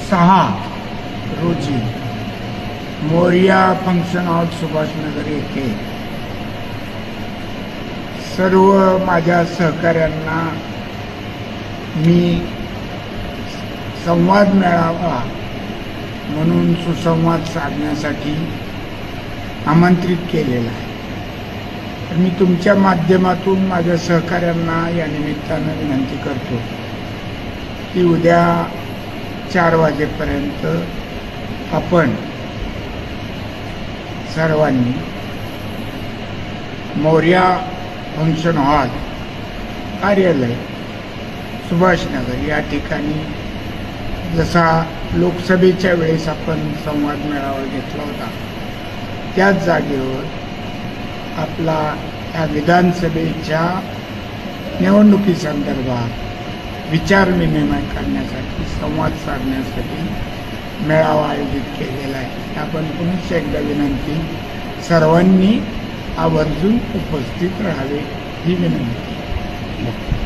6 रोजी Moriya function hall Subhashnagar येथे सर्व माझ्या सहकाऱ्यांना मी संवाद मेळावा म्हणून सुसंवाद साधण्यासाठी आमंत्रित केलेला आहे. तर मी तुमच्या माध्यमातून माझ्या सहकाऱ्यांना या निमित्तानं विनंती करतो की उद्या 4 वाजेपर्यंत आपण सर्वांनी मोरिया फंक्शन हॉल कार्यालय सुभाषनगर या ठिकाणी जसा लोकसभेच्या वेळेस आपण संवाद मेळावा घेतला होता त्याच जागेवर आपला या विधानसभेच्या निवडणुकीसंदर्भात विचारविनिमय करण्यासाठी संवाद साधण्यासाठी मेळावा आयोजित केलेला आहे. आपण पुन्हा एकदा विनंती सर्वांनी आवर्जून उपस्थित राहावे ही विनंती.